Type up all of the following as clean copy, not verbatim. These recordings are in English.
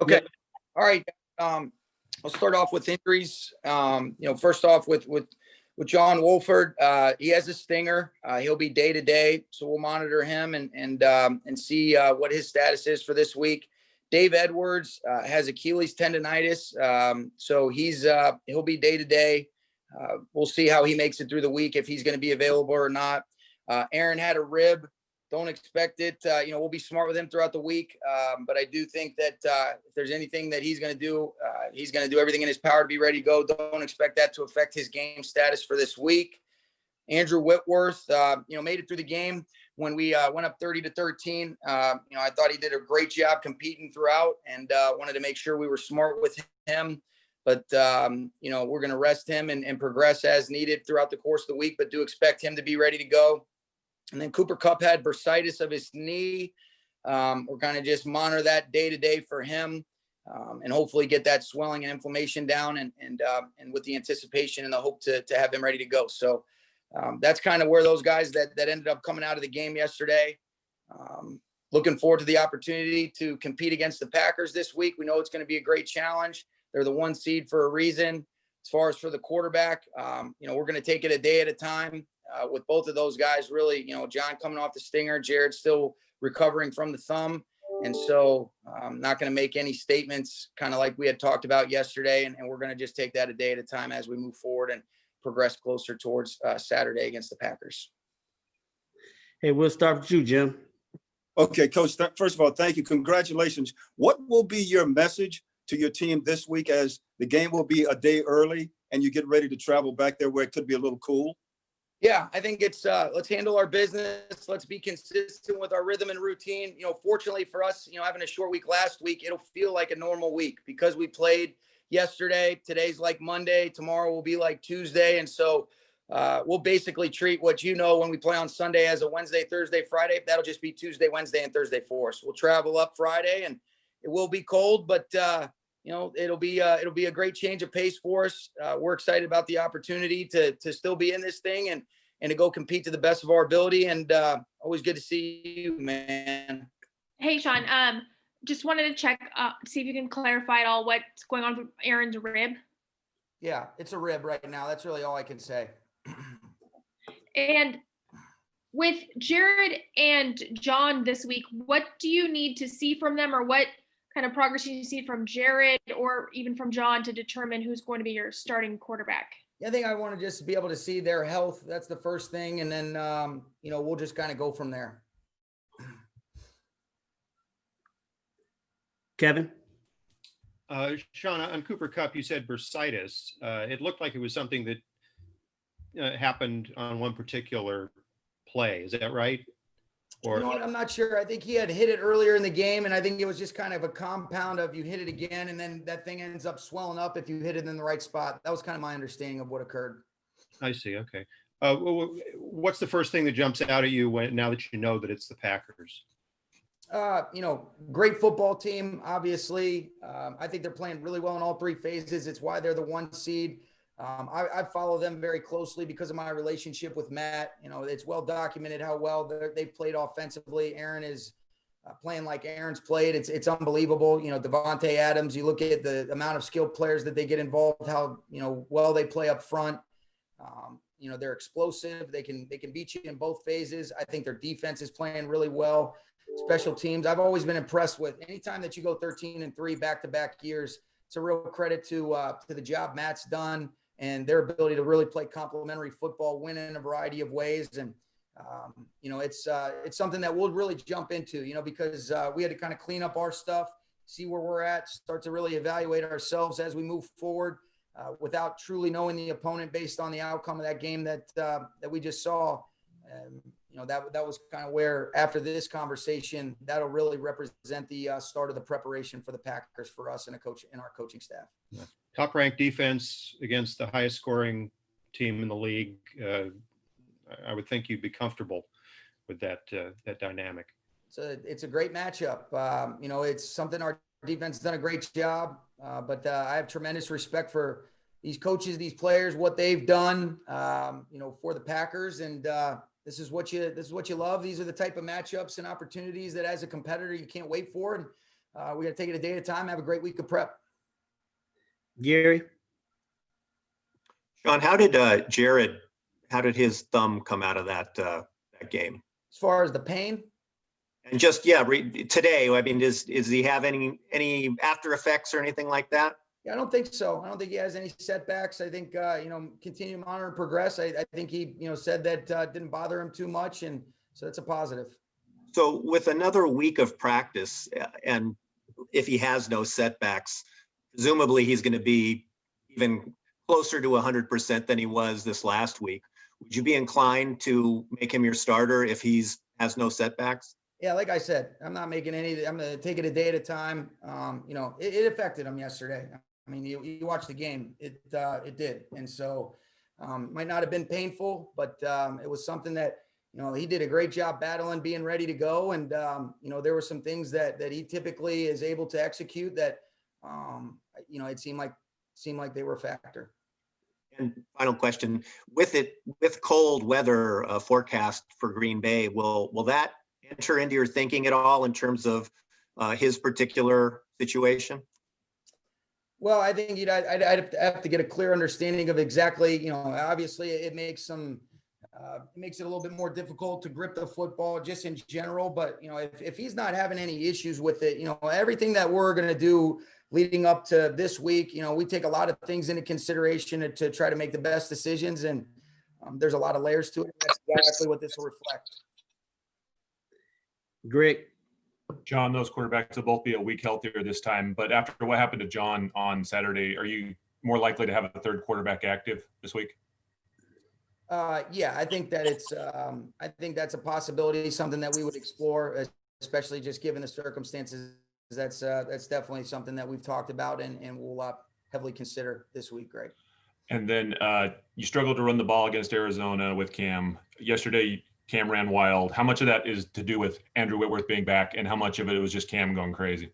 Okay. Yep. All right. I'll start off with injuries. First off with John Wolford, he has a stinger. He'll be day to day, so we'll monitor him and see what his status is for this week. Dave Edwards has Achilles tendonitis, so he'll be day to day. We'll see how he makes it through the week, if he's going to be available or not. Aaron had a rib. Don't expect it. We'll be smart with him throughout the week. But I do think that if there's anything that he's going to do everything in his power to be ready to go. Don't expect that to affect his game status for this week. Andrew Whitworth, made it through the game when we went up 30-13. I thought he did a great job competing throughout, and wanted to make sure we were smart with him. But, we're going to rest him and progress as needed throughout the course of the week, but do expect him to be ready to go. And then Cooper Kupp had bursitis of his knee. We're going to just monitor that day to day for him, and hopefully get that swelling and inflammation down, and with the anticipation and the hope to have him ready to go. So that's kind of where those guys that ended up coming out of the game yesterday. Looking forward to the opportunity to compete against the Packers this week. We know it's going to be a great challenge. They're the 1 seed for a reason. As far as for the quarterback, we're going to take it a day at a time. With both of those guys, really, John coming off the stinger, Jared still recovering from the thumb. And so I'm not going to make any statements kind of like we had talked about yesterday. And we're going to just take that a day at a time as we move forward and progress closer towards Saturday against the Packers. Hey, we'll start with you, Jim. Okay, Coach, first of all, thank you. Congratulations. What will be your message to your team this week, as the game will be a day early and you get ready to travel back there where it could be a little cool? Yeah, I think it's let's handle our business. Let's be consistent with our rhythm and routine. Fortunately for us, having a short week last week, it'll feel like a normal week because we played yesterday. Today's like Monday. Tomorrow will be like Tuesday. And so we'll basically treat what when we play on Sunday as a Wednesday, Thursday, Friday. That'll just be Tuesday, Wednesday, and Thursday for us. We'll travel up Friday, and it will be cold, but it'll be a great change of pace for us. We're excited about the opportunity to still be in this thing and to go compete to the best of our ability. And always good to see you, man. Hey, Sean, just wanted to check, see if you can clarify at all what's going on with Aaron's rib. Yeah, it's a rib right now. That's really all I can say. And with Jared and John this week, what do you need to see from them, or what kind of progress you see from Jared or even from John to determine who's going to be your starting quarterback? Yeah, I think I want to just be able to see their health. That's the first thing. And then, we'll just kind of go from there. Kevin? Sean, on Cooper Kupp, you said bursitis. It looked like it was something that happened on one particular play. Is that right? Or I'm not sure. I think he had hit it earlier in the game, and I think it was just kind of a compound of you hit it again, and then that thing ends up swelling up if you hit it in the right spot. That was kind of my understanding of what occurred. I see. Okay. What's the first thing that jumps out at you now that you know that it's the Packers? Great football team, obviously. I think they're playing really well in all 3 phases. It's why they're the 1 seed. I follow them very closely because of my relationship with Matt. It's well documented how well they played offensively. Aaron is playing like Aaron's played. It's unbelievable. Devontae Adams, you look at the amount of skilled players that they get involved, how, well they play up front. They're explosive. They can beat you in both phases. I think their defense is playing really well. Special teams, I've always been impressed with. Anytime that you go 13-3 back-to-back years, it's a real credit to the job Matt's done and their ability to really play complementary football, win in a variety of ways. And, it's something that we'll really jump into, because we had to kind of clean up our stuff, see where we're at, start to really evaluate ourselves as we move forward without truly knowing the opponent based on the outcome of that game that we just saw. That was kind of where, after this conversation, that'll really represent the start of the preparation for the Packers for us and our coaching staff. Yeah. Top-ranked defense against the highest scoring team in the league. I would think you'd be comfortable with that dynamic. It's a great matchup. It's something our defense has done a great job, but I have tremendous respect for these coaches, these players, what they've done, for the Packers. And this is what you love. These are the type of matchups and opportunities that as a competitor, you can't wait for. And we got to take it a day at a time. Have a great week of prep. Gary? Sean, how did his thumb come out of that game? As far as the pain, And just, today, I mean, does he have any after effects or anything like that? yeah, I don't think so. I don't think he has any setbacks. I think, continue to monitor and progress. I think he, said that didn't bother him too much. And so that's a positive. So with another week of practice, and if he has no setbacks, presumably he's going to be even closer to 100% than he was this last week. Would you be inclined to make him your starter if has no setbacks? Yeah, like I said, I'm not making any. I'm going to take it a day at a time. It affected him yesterday. I mean, you watched the game. It did, and so might not have been painful, but it was something that he did a great job battling, being ready to go, and there were some things that he typically is able to execute that it seemed like they were a factor. And final question: with cold weather forecast for Green Bay, will that enter into your thinking at all in terms of his particular situation? Well, I think I'd have to get a clear understanding of exactly, obviously it makes it a little bit more difficult to grip the football just in general. But, if he's not having any issues with it, everything that we're going to do leading up to this week, we take a lot of things into consideration to try to make the best decisions. And there's a lot of layers to it. That's exactly what this will reflect. Greg? John, those quarterbacks will both be a week healthier this time. But after what happened to John on Saturday, are you more likely to have a third quarterback active this week? Yeah, I think that I think that's a possibility, something that we would explore, especially just given the circumstances. That's definitely something that we've talked about and we'll heavily consider this week, Greg. And then you struggled to run the ball against Arizona with Cam. Yesterday, Cam ran wild. How much of that is to do with Andrew Whitworth being back, and how much of it was just Cam going crazy?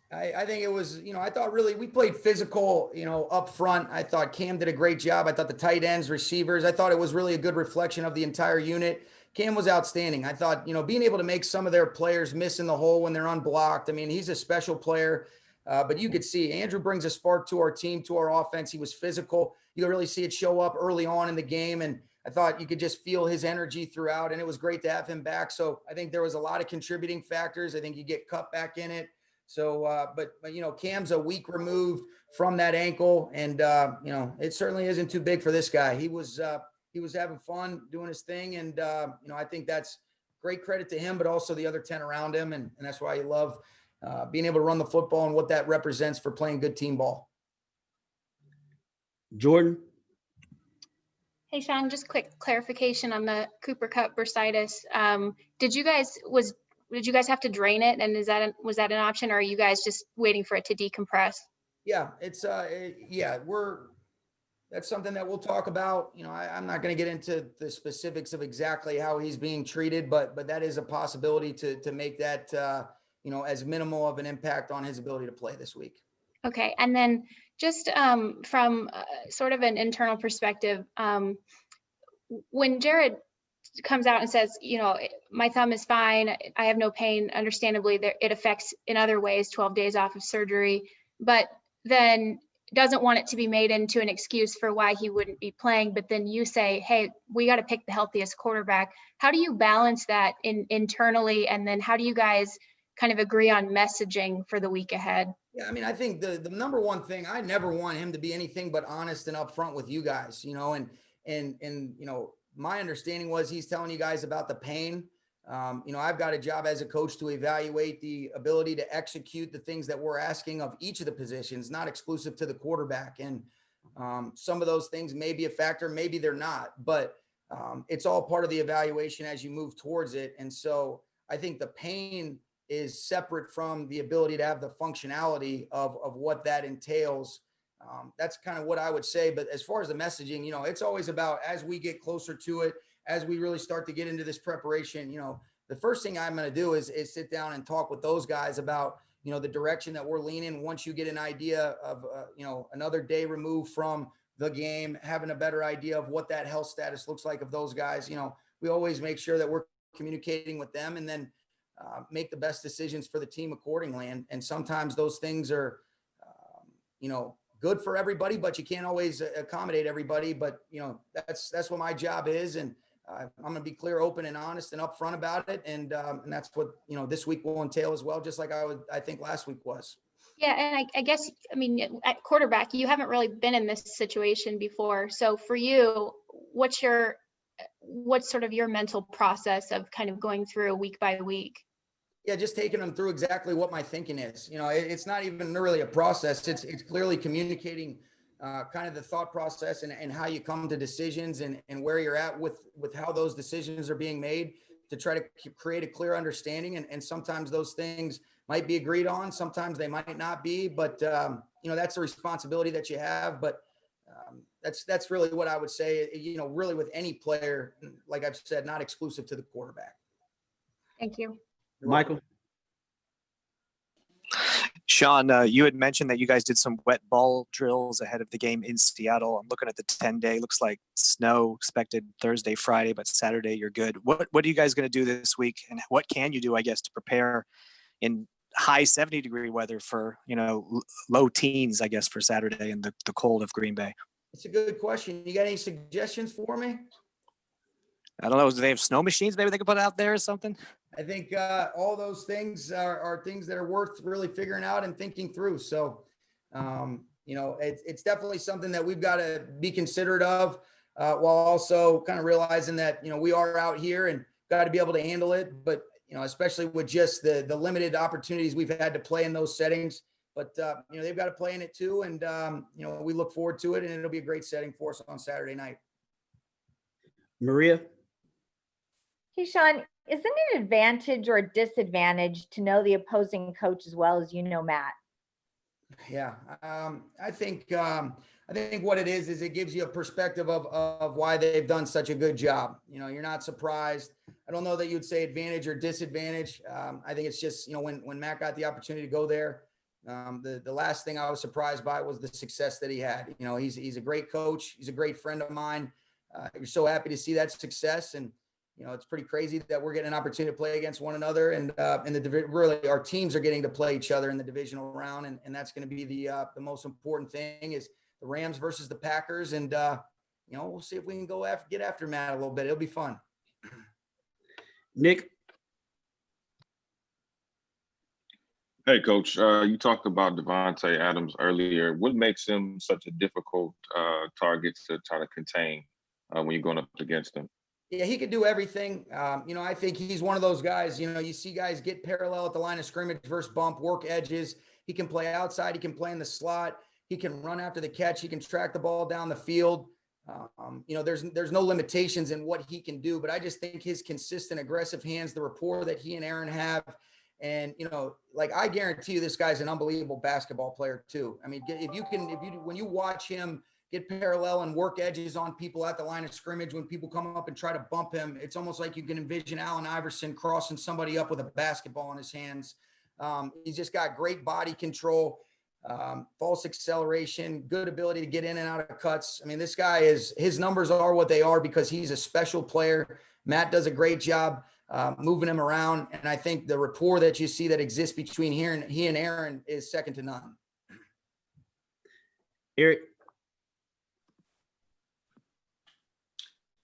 I think it was, I thought really we played physical, up front. I thought Cam did a great job. I thought the tight ends, receivers, I thought it was really a good reflection of the entire unit. Cam was outstanding. I thought, being able to make some of their players miss in the hole when they're unblocked. I mean, he's a special player, but you could see Andrew brings a spark to our team, to our offense. He was physical. You could really see it show up early on in the game. And I thought you could just feel his energy throughout, and it was great to have him back. So I think there was a lot of contributing factors. I think you get Kupp back in it. So, but Cam's a week removed from that ankle, and it certainly isn't too big for this guy. He was having fun doing his thing, and I think that's great credit to him, but also the other 10 around him, and that's why you love being able to run the football and what that represents for playing good team ball. Jordan? Hey, Sean, just quick clarification on the Cooper Kupp bursitis. Did you guys have to drain it? And was that an option, or are you guys just waiting for it to decompress? Yeah, it's that's something that we'll talk about. I'm not going to get into the specifics of exactly how he's being treated, but that is a possibility to make that, as minimal of an impact on his ability to play this week. Okay. And then just from sort of an internal perspective, when Jared comes out and says, my thumb is fine, I have no pain, understandably, it affects in other ways, 12 days off of surgery, but then doesn't want it to be made into an excuse for why he wouldn't be playing. But then you say, hey, we got to pick the healthiest quarterback. How do you balance that internally? And then how do you guys kind of agree on messaging for the week ahead? Yeah, I mean, I think the number one thing, I never want him to be anything but honest and upfront with you guys, and my understanding was he's telling you guys about the pain. I've got a job as a coach to evaluate the ability to execute the things that we're asking of each of the positions, not exclusive to the quarterback. And some of those things may be a factor, maybe they're not, but it's all part of the evaluation as you move towards it. And so I think the pain is separate from the ability to have the functionality of what that entails. That's kind of what I would say. But as far as the messaging, it's always about, as we get closer to it, as we really start to get into this preparation, the first thing I'm going to do is sit down and talk with those guys about, the direction that we're leaning. Once you get an idea of, another day removed from the game, having a better idea of what that health status looks like of those guys, we always make sure that we're communicating with them. And then, make the best decisions for the team accordingly. And sometimes those things are, good for everybody, but you can't always accommodate everybody. But, that's what my job is. And I'm going to be clear, open, and honest and upfront about it. And that's what, this week will entail as well, just like I think last week was. Yeah, and I guess, at quarterback, you haven't really been in this situation before. So for you, what's sort of your mental process of kind of going through week by week? Yeah, just taking them through exactly what my thinking is. It's not even really a process. It's clearly communicating kind of the thought process and how you come to decisions and where you're at with how those decisions are being made to try to create a clear understanding. And sometimes those things might be agreed on. Sometimes they might not be, but that's a responsibility that you have. But that's really what I would say, really with any player, like I've said, not exclusive to the quarterback. Thank you. Michael. Sean, you had mentioned that you guys did some wet ball drills ahead of the game in Seattle. I'm looking at the 10-day. Looks like snow expected Thursday, Friday, but Saturday you're good. What are you guys going to do this week, and what can you do, I guess, to prepare in high 70-degree weather for low teens, I guess, for Saturday in the cold of Green Bay? It's a good question. You got any suggestions for me? I don't know. Do they have snow machines? Maybe they could put out there or something. I think all those things are things that are worth really figuring out and thinking through. So, it's definitely something that we've got to be considerate of, while also kind of realizing that, we are out here and got to be able to handle it. But, especially with just the limited opportunities we've had to play in those settings. But, they've got to play in it too. And, we look forward to it, and it'll be a great setting for us on Saturday night. Maria. Hey, Sean, isn't it an advantage or a disadvantage to know the opposing coach as well as Matt? Yeah, I think what it is it gives you a perspective of why they've done such a good job. You're not surprised. I don't know that you'd say advantage or disadvantage. I think it's just, when Matt got the opportunity to go there, the last thing I was surprised by was the success that he had. He's a great coach. He's a great friend of mine. You're so happy to see that success. And, it's pretty crazy that we're getting an opportunity to play against one another, and really our teams are getting to play each other in the divisional round. And that's going to be the most important thing is the Rams versus the Packers. And, we'll see if we can get after Matt a little bit. It'll be fun. Nick. Hey, Coach, you talked about Devontae Adams earlier. What makes him such a difficult target to try to contain when you're going up against him? Yeah, he could do everything. I think he's one of those guys, you see guys get parallel at the line of scrimmage versus bump, work edges. He can play outside. He can play in the slot. He can run after the catch. He can track the ball down the field. There's no limitations in what he can do, but I just think his consistent, aggressive hands, the rapport that he and Aaron have. And, I guarantee you this guy's an unbelievable basketball player too. I mean, when you watch him get parallel and work edges on people at the line of scrimmage, when people come up and try to bump him, it's almost like you can envision Allen Iverson crossing somebody up with a basketball in his hands. He's just got great body control, false acceleration, good ability to get in and out of cuts. I mean, this guy his numbers are what they are because he's a special player. Matt does a great job moving him around. And I think the rapport that you see that exists between he and Aaron is second to none. Eric.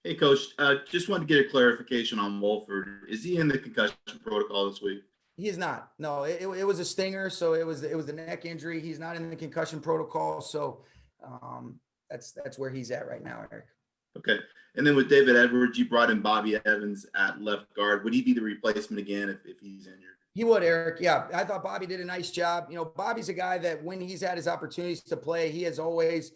Hey, Coach, just wanted to get a clarification on Wolford. Is he in the concussion protocol this week? He is not. No, it was a stinger. So it was the neck injury. He's not in the concussion protocol. So that's where he's at right now, Eric. Okay. And then with David Edwards, you brought in Bobby Evans at left guard. Would he be the replacement again if he's injured? He would, Eric. Yeah, I thought Bobby did a nice job. Bobby's a guy that when he's had his opportunities to play, he has always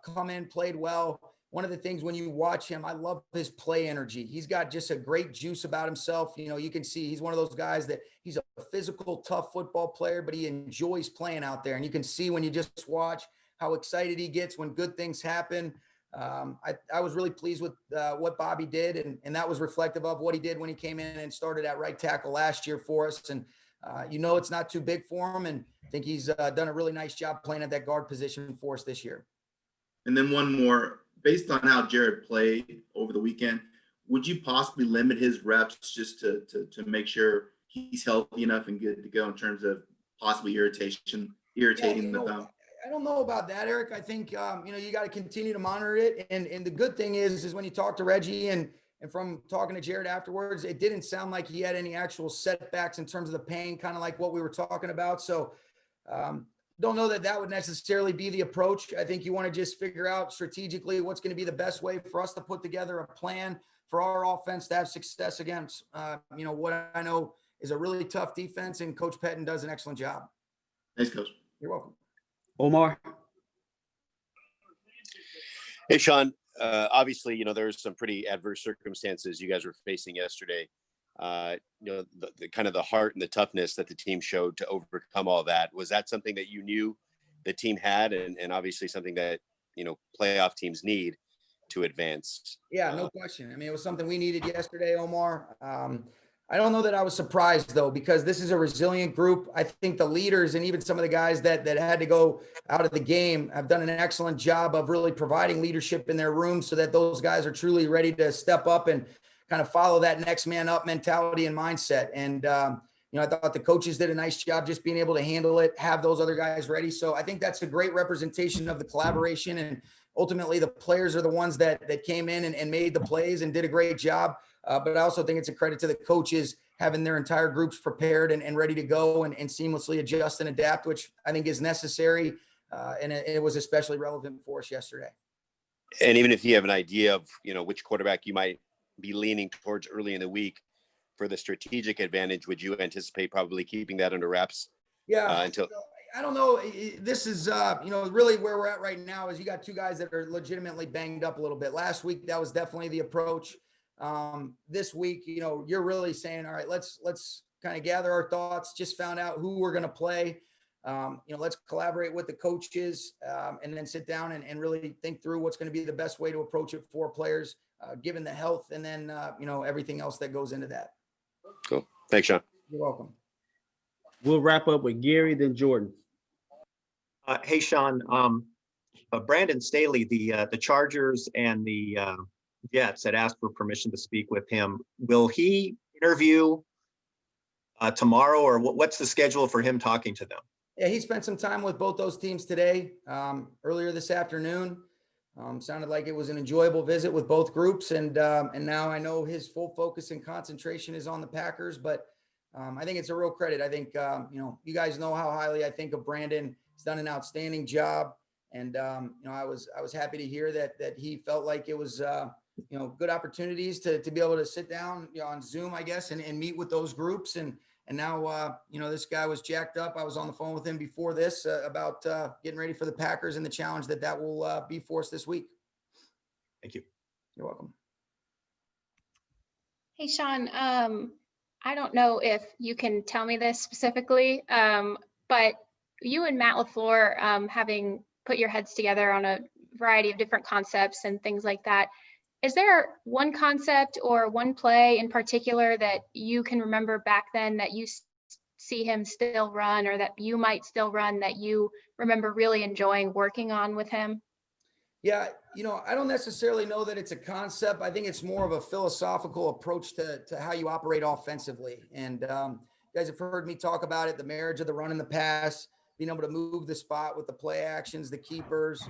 come in, played well. One of the things when you watch him, I love his play energy. He's got just a great juice about himself. You can see he's one of those guys that he's a physical, tough football player, but he enjoys playing out there. And you can see when you just watch how excited he gets when good things happen. I was really pleased with what Bobby did, and that was reflective of what he did when he came in and started at right tackle last year for us. And it's not too big for him, and I think he's done a really nice job playing at that guard position for us this year. And then one more, based on how Jared played over the weekend, would you possibly limit his reps just to make sure he's healthy enough and good to go in terms of possibly irritating the thumb? I don't know about that, Eric. I think, you got to continue to monitor it. And the good thing is when you talk to Reggie and from talking to Jared afterwards, it didn't sound like he had any actual setbacks in terms of the pain, kind of like what we were talking about. So don't know that would necessarily be the approach. I think you want to just figure out strategically what's going to be the best way for us to put together a plan for our offense to have success against, what I know is a really tough defense, and Coach Pettin does an excellent job. Thanks, Coach. You're welcome. Omar. Hey, Sean. Obviously, there's some pretty adverse circumstances you guys were facing yesterday. The kind of the heart and the toughness that the team showed to overcome all that. Was that something that you knew the team had, and obviously something that, playoff teams need to advance? Yeah, no question. I mean, it was something we needed yesterday, Omar. I don't know that I was surprised, though, because this is a resilient group. I think the leaders and even some of the guys that had to go out of the game have done an excellent job of really providing leadership in their rooms so that those guys are truly ready to step up and kind of follow that next man up mentality and mindset. And, I thought the coaches did a nice job just being able to handle it, have those other guys ready. So I think that's a great representation of the collaboration. And ultimately, the players are the ones that came in and made the plays and did a great job. But I also think it's a credit to the coaches having their entire groups prepared and ready to go and seamlessly adjust and adapt, which I think is necessary. And it was especially relevant for us yesterday. And even if you have an idea of, which quarterback you might be leaning towards early in the week for the strategic advantage, would you anticipate probably keeping that under wraps? Yeah. Until I don't know. This is, really where we're at right now is you got two guys that are legitimately banged up a little bit. Last week, that was definitely the approach. This week, you're really saying, all right, let's kind of gather our thoughts, just found out who we're going to play. Let's collaborate with the coaches and then sit down and really think through what's going to be the best way to approach it for players, given the health and then, everything else that goes into that. Cool. Thanks, Sean. You're welcome. We'll wrap up with Gary, then Jordan. Hey, Sean, Brandon Staley, the Chargers and the Jets had asked for permission to speak with him. Will he interview tomorrow, or what's the schedule for him talking to them? Yeah, he spent some time with both those teams today, earlier this afternoon. Sounded like it was an enjoyable visit with both groups. And now I know his full focus and concentration is on the Packers, but I think it's a real credit. I think, you guys know how highly I think of Brandon. He's done an outstanding job. And, I was happy to hear that he felt like it was, good opportunities to be able to sit down on Zoom, I guess, and meet with those groups. And now, this guy was jacked up. I was on the phone with him before this about getting ready for the Packers and the challenge that will be for us this week. Thank you. You're welcome. Hey, Sean, I don't know if you can tell me this specifically, but you and Matt LaFleur, having put your heads together on a variety of different concepts and things like that, is there one concept or one play in particular that you can remember back then that you see him still run, or that you might still run, that you remember really enjoying working on with him? Yeah, I don't necessarily know that it's a concept. I think it's more of a philosophical approach to how you operate offensively. And you guys have heard me talk about it, the marriage of the run and the pass, being able to move the spot with the play actions, the keepers,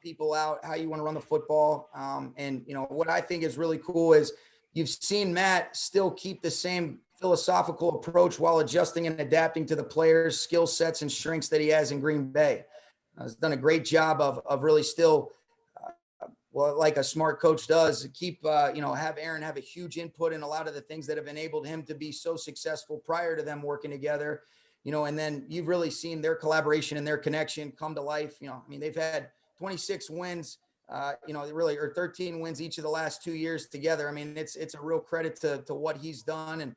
people out, how you want to run the football. And what I think is really cool is you've seen Matt still keep the same philosophical approach while adjusting and adapting to the players' skill sets and strengths that he has in Green Bay. He's done a great job of really still, like a smart coach does, keep, have Aaron have a huge input in a lot of the things that have enabled him to be so successful prior to them working together, and then you've really seen their collaboration and their connection come to life. They've had 26 wins, really, or 13 wins each of the last 2 years together. It's a real credit to what he's done. And,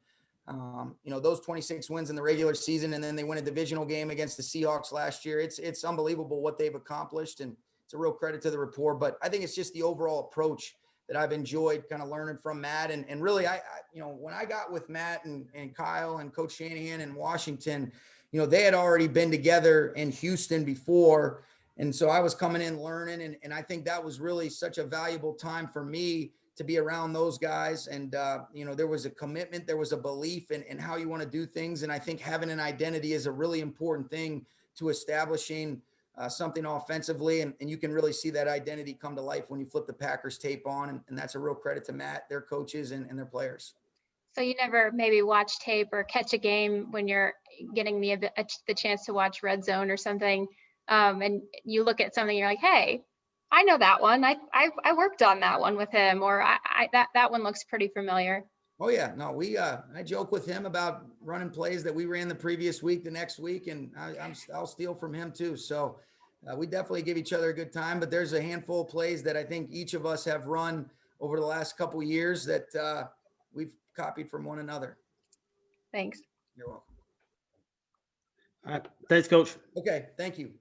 those 26 wins in the regular season, and then they win a divisional game against the Seahawks last year. It's unbelievable what they've accomplished, and it's a real credit to the rapport. But I think it's just the overall approach that I've enjoyed kind of learning from Matt. And really, I when I got with Matt and Kyle and Coach Shanahan in Washington, they had already been together in Houston before. And so I was coming in learning, and I think that was really such a valuable time for me to be around those guys. And, you know, there was a commitment, there was a belief in how you want to do things. And I think having an identity is a really important thing to establishing something offensively. And you can really see that identity come to life when you flip the Packers tape on. And that's a real credit to Matt, their coaches, and their players. So you never maybe watch tape or catch a game when you're getting the chance to watch Red Zone or something, and you look at something, you're like, hey, I know that one. I worked on that one with him, or that one looks pretty familiar. Oh yeah, no, I joke with him about running plays that we ran the previous week, the next week, and I'll steal from him too. So we definitely give each other a good time. But there's a handful of plays that I think each of us have run over the last couple of years that we've copied from one another. Thanks. You're welcome. All right. Thanks, Coach. Okay, thank you.